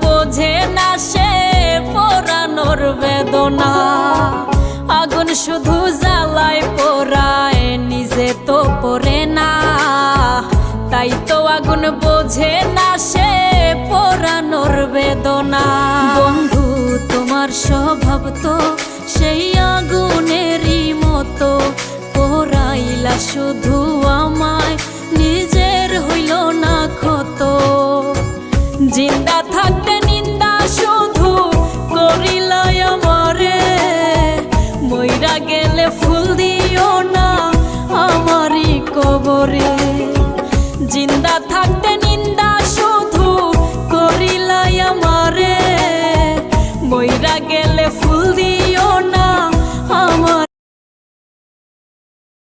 বোঝে না সে পোড়ানোর বেদনা। আগুন শুধু জ্বালায় পোড়ায়, নিজে তো পড়ে না। তাই তো আগুন বোঝে না সে পোড়ানোর বেদনা। বন্ধু তোমার স্বভাব তো সেই আগুনেরই মতো, পোড়াইলা শুধু আমায়, নিজের হইল না ক্ষত। জিন্দা থাকতে নিন্দা শুধু করিলাই আমারে, মইরা গেলে ফুল দিও না আমারই কবরে। জিন্দা থাকতে নিন্দা শুধু করিলাই আমারে, মইরা গেলে ফুল দিও